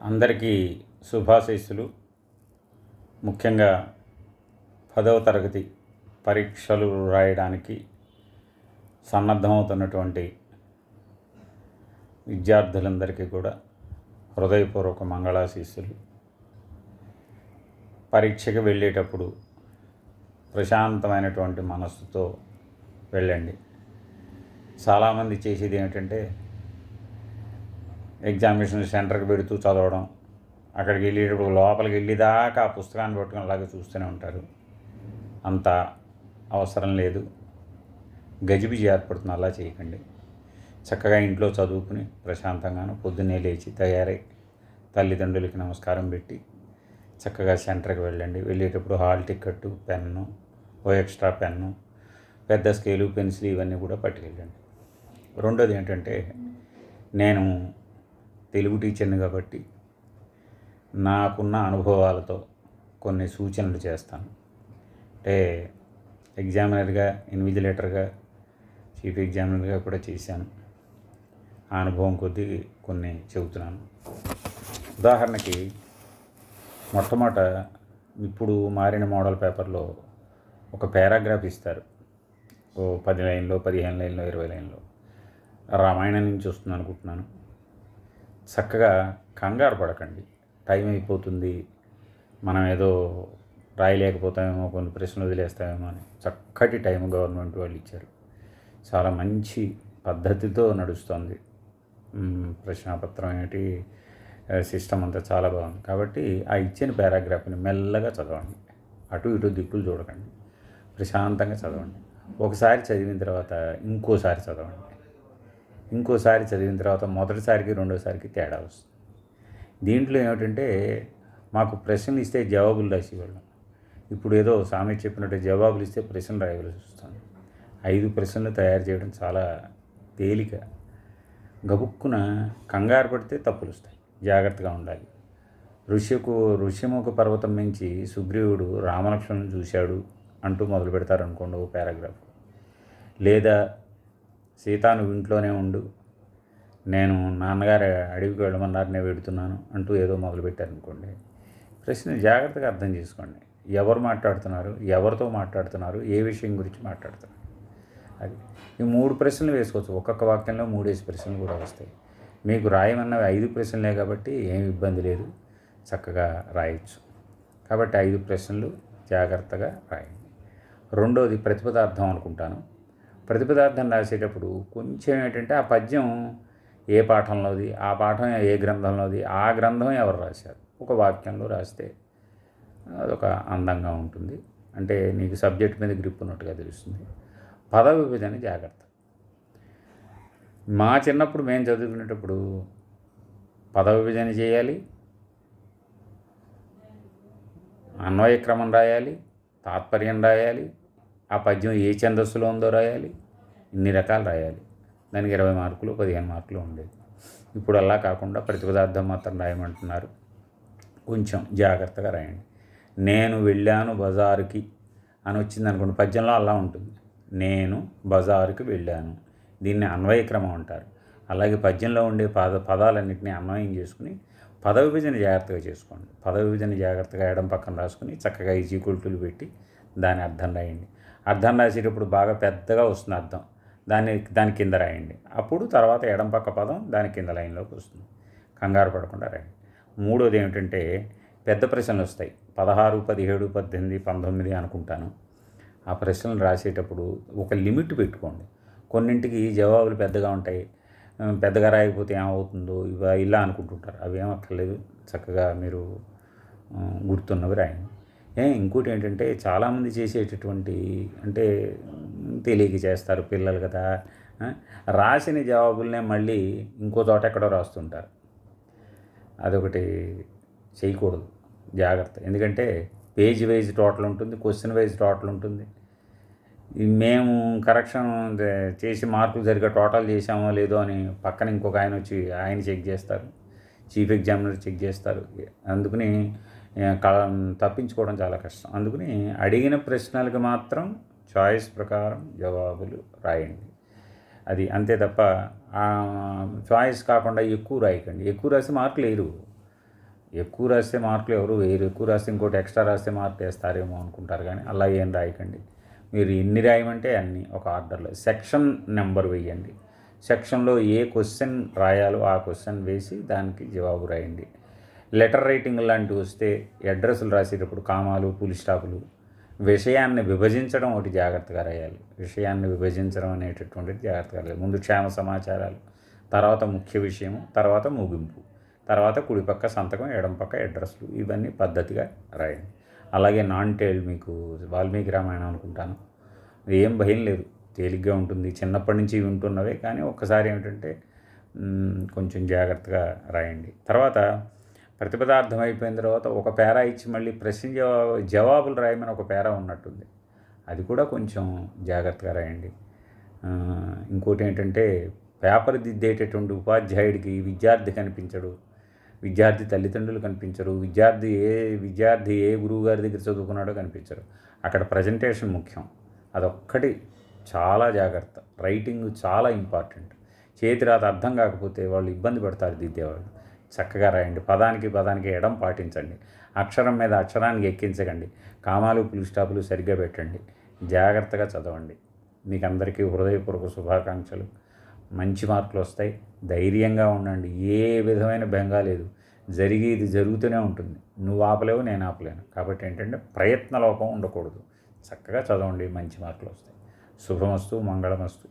అందరికీ శుభాశీస్సులు. ముఖ్యంగా 10వ తరగతి పరీక్షలు రాయడానికి సన్నద్ధమవుతున్నటువంటి విద్యార్థులందరికీ కూడా హృదయపూర్వక మంగళాశీస్సులు. పరీక్షకి వెళ్ళేటప్పుడు ప్రశాంతమైనటువంటి మనస్సుతో వెళ్ళండి. చాలామంది చేసేది ఏమిటంటే ఎగ్జామినేషన్ సెంటర్కి పెడుతూ చదవడం, అక్కడికి వెళ్ళేటప్పుడు లోపలికి వెళ్ళేదాకా ఆ పుస్తకాన్ని పట్టుకుని అలాగే చూస్తూనే ఉంటారు. అంత అవసరం లేదు, గజిబిజి ఏర్పడుతుంది. అలా చేయకండి. చక్కగా ఇంట్లో చదువుకుని ప్రశాంతంగాను పొద్దున్నే లేచి తయారై తల్లిదండ్రులకి నమస్కారం పెట్టి చక్కగా సెంటర్కి వెళ్ళండి. వెళ్ళేటప్పుడు హాల్ టికెట్టు, పెన్ను, ఓ ఎక్స్ట్రా పెన్ను, పెద్ద స్కేలు, పెన్సిల్ ఇవన్నీ కూడా పట్టుకెళ్ళండి. రెండోది ఏంటంటే, నేను తెలుగు టీచర్ని కాబట్టి నాకున్న అనుభవాలతో కొన్ని సూచనలు చేస్తాను. అంటే ఎగ్జామినర్గా, ఇన్విజిలేటర్గా, చీఫ్ ఎగ్జామినర్గా కూడా చేశాను. ఆ అనుభవం కొద్దీ కొన్ని చెబుతున్నాను. ఉదాహరణకి మొట్టమొదట ఇప్పుడు మారిన మోడల్ పేపర్లో ఒక పారాగ్రాఫ్ ఇస్తారు. ఓ 10 లైన్లో, 15 లైన్లో, 20 లైన్లో. రామాయణం నుంచి వస్తుంది అనుకుంటున్నాను. చక్కగా కంగారు పడకండి. టైం అయిపోతుంది, మనం ఏదో రాయలేకపోతామేమో, కొన్ని ప్రశ్నలు వదిలేస్తామేమో అని చక్కటి టైం గవర్నమెంట్ వాళ్ళు ఇచ్చారు. చాలా మంచి పద్ధతితో నడుస్తుంది ప్రశ్నాపత్రం ఏంటి, సిస్టమ్ అంతా చాలా బాగుంది. కాబట్టి ఆ ఇచ్చిన పారాగ్రాఫ్ని మెల్లగా చదవండి. అటు ఇటు దిక్కులు చూడకండి, ప్రశాంతంగా చదవండి. ఒకసారి చదివిన తర్వాత ఇంకోసారి చదవండి. ఇంకోసారి చదివిన తర్వాత మొదటిసారికి రెండోసారికి తేడా వస్తుంది. దీంట్లో ఏమిటంటే, మాకు ప్రశ్నలు ఇస్తే జవాబులు రాసేవాళ్ళం. ఇప్పుడు ఏదో సామెత చెప్పినట్టు జవాబులు ఇస్తే ప్రశ్నలు రాయవలసి వస్తుంది. 5 ప్రశ్నలు తయారు చేయడం చాలా తేలిక. గబుక్కున కంగారు పడితే తప్పులు వస్తాయి. జాగ్రత్తగా ఉండాలి. ఋష్యముఖ పర్వతం నుంచి సుగ్రీవుడు రామలక్ష్మణుని చూశాడు అంటూ మొదలు పెడతారనుకోండి ఓ పారాగ్రాఫ్. లేదా సీతా నువ్వు ఇంట్లోనే ఉండు, నేను నాన్నగారు అడవికి వెళ్ళమన్నారు, నేను వెడుతున్నాను అంటూ ఏదో మొదలుపెట్టారనుకోండి. ప్రశ్న జాగ్రత్తగా అర్థం చేసుకోండి. ఎవరు మాట్లాడుతున్నారు, ఎవరితో మాట్లాడుతున్నారు, ఏ విషయం గురించి మాట్లాడుతున్నారు. అది ఈ 3 ప్రశ్నలు వేసుకోవచ్చు. ఒక్కొక్క వాక్యంలో 3 ప్రశ్నలు కూడా వస్తాయి. మీకు రాయమన్నవి 5 ప్రశ్నలే కాబట్టి ఏమి ఇబ్బంది లేదు, చక్కగా రాయొచ్చు. కాబట్టి 5 ప్రశ్నలు జాగ్రత్తగా రాయండి. రెండోది ప్రతిపదార్థం అనుకుంటాను. ప్రతిపదార్థం రాసేటప్పుడు కొంచెం ఏంటంటే, ఆ పద్యం ఏ పాఠంలోది, ఆ పాఠం ఏ గ్రంథంలోది, ఆ గ్రంథం ఎవరు రాశారు, ఒక వాక్యంలో రాస్తే అదొక అందంగా ఉంటుంది. అంటే నీకు సబ్జెక్ట్ మీద గ్రిప్ ఉన్నట్టుగా తెలుస్తుంది. పద విభజన జాగ్రత్త. మా చిన్నప్పుడు మేము చదువుకునేటప్పుడు పద విభజన చేయాలి, అన్వయక్రమం రాయాలి, తాత్పర్యం రాయాలి, ఆ పద్యం ఏ ఛందస్సులో ఉందో రాయాలి, ఇన్ని రకాలు రాయాలి. దానికి 20 మార్కులు, 15 మార్కులు ఉండేది. ఇప్పుడు అలా కాకుండా ప్రతిపదార్థం మాత్రం రాయమంటున్నారు. కొంచెం జాగ్రత్తగా రాయండి. నేను వెళ్ళాను బజారుకి అని వచ్చింది అనుకోండి, పద్యంలో అలా ఉంటుంది. నేను బజారుకి వెళ్ళాను. దీన్ని అన్వయక్రమం అంటారు. అలాగే పద్యంలో ఉండే పదాలన్నింటినీ అన్వయం చేసుకుని పద విభజన జాగ్రత్తగా చేసుకోండి. పద విభజన జాగ్రత్తగా ఎడం పక్కన రాసుకుని చక్కగా ఈజీక్వల్టులు పెట్టి దాని అర్థం రాయండి. అర్థం రాసేటప్పుడు బాగా పెద్దగా వస్తుంది అర్థం, దాని కింద రాయండి. అప్పుడు తర్వాత ఎడం పక్క పదం దాని కింద లైన్లోకి వస్తుంది. కంగారు పడకుండా రాయండి. మూడోది ఏమిటంటే, పెద్ద ప్రశ్నలు వస్తాయి. 16, 17, 18, 19 అనుకుంటాను. ఆ ప్రశ్నలు రాసేటప్పుడు ఒక లిమిట్ పెట్టుకోండి. కొన్నింటికి జవాబులు పెద్దగా ఉంటాయి, పెద్దగా రాయకపోతే ఏమవుతుందో ఇలా అనుకుంటుంటారు. అవి ఏమక్కర్లేదు, చక్కగా మీరు గుర్తున్నవి రాయండి. ఇంకోటి ఏంటంటే, చాలామంది చేసేటటువంటి, అంటే తెలియక చేస్తారు పిల్లలు కదా, రాసిన జవాబులనే మళ్ళీ ఇంకో చోట ఎక్కడో రాస్తుంటారు. అదొకటి చేయకూడదు, జాగ్రత్త. ఎందుకంటే పేజ్ వైజ్ టోటల్ ఉంటుంది, క్వశ్చన్ వైజ్ టోటల్ ఉంటుంది. మేము కరెక్షన్ చేసి మార్కులు సరిగ్గా టోటల్ చేసామో లేదో అని పక్కన ఇంకొక ఆయన వచ్చి ఆయన చెక్ చేస్తారు, చీఫ్ ఎగ్జామినర్ చెక్ చేస్తారు. అందుకని తప్పించుకోవడం చాలా కష్టం. అందుకని అడిగిన ప్రశ్నలకు మాత్రం చాయిస్ ప్రకారం జవాబులు రాయండి. అది అంతే తప్ప చాయిస్ కాకుండా ఎక్కువ రాయకండి. ఎక్కువ రాసి మార్కులు వేయరు. ఎక్కువ రాస్తే మార్కులు ఎవరు వేయరు, ఎక్కువ రాస్తే ఇంకోటి ఎక్స్ట్రా రాస్తే మార్కులు వేస్తారేమో అనుకుంటారు, కానీ అలా ఏం రాయకండి. మీరు ఎన్ని రాయమంటే అన్ని ఒక ఆర్డర్లో సెక్షన్ నెంబర్ వేయండి. సెక్షన్లో ఏ క్వశ్చన్ రాయాలో ఆ క్వశ్చన్ వేసి దానికి జవాబు రాయండి. లెటర్ రైటింగ్ లాంటివి వస్తే అడ్రస్లు రాసేటప్పుడు కామాలు, పులి స్టాపులు, విషయాన్ని విభజించడం ఒకటి జాగ్రత్తగా రాయాలి. విషయాన్ని విభజించడం అనేటటువంటిది జాగ్రత్తగా రాయాలి. ముందు క్షేమ సమాచారాలు, తర్వాత ముఖ్య విషయము, తర్వాత ముగింపు, తర్వాత కుడిపక్క సంతకం, ఎడం పక్క అడ్రస్లు, ఇవన్నీ పద్ధతిగా రాయండి. అలాగే నాన్ టేల్ మీకు వాల్మీకి రామాయణం అనుకుంటాను, ఏం భయం లేదు, తేలిగ్గా ఉంటుంది, చిన్నప్పటి నుంచి వింటున్నవే, కానీ ఒక్కసారి ఏమిటంటే కొంచెం జాగ్రత్తగా రాయండి. తర్వాత ప్రతిపదార్థం అయిపోయిన తర్వాత ఒక పేరా ఇచ్చి మళ్ళీ ప్రశ్న జవాబులు రాయమని ఒక పేరా ఉన్నట్టుంది, అది కూడా కొంచెం జాగ్రత్తగా రాయండి. ఇంకోటి ఏంటంటే పేపర్ దిద్దేటటువంటి ఉపాధ్యాయుడికి విద్యార్థి కనిపించడు, విద్యార్థి తల్లిదండ్రులు కనిపించరు, విద్యార్థి ఏ గురువు గారి దగ్గర చదువుకున్నాడో కనిపించరు. అక్కడ ప్రజెంటేషన్ ముఖ్యం, అదొక్కటి చాలా జాగ్రత్త. రైటింగ్ చాలా ఇంపార్టెంట్. చేతి రాత అర్థం కాకపోతే వాళ్ళు ఇబ్బంది పడతారు దిద్దేవాళ్ళు. చక్కగా రాయండి. పదానికి ఎడం పాటించండి. అక్షరం మీద అక్షరానికి ఎక్కించకండి. కామాలు, పులి స్టాపులు సరిగ్గా పెట్టండి. జాగ్రత్తగా చదవండి. మీకు అందరికీ హృదయపూర్వక శుభాకాంక్షలు. మంచి మార్కులు వస్తాయి. ధైర్యంగా ఉండండి. ఏ విధమైన బెంగా లేదు. జరిగేది జరుగుతూనే ఉంటుంది. నువ్వు ఆపలేవు, నేను ఆపలేను. కాబట్టి ఏంటంటే ప్రయత్న లోపం ఉండకూడదు. చక్కగా చదవండి, మంచి మార్కులు వస్తాయి. శుభమస్తు, మంగళమస్తు.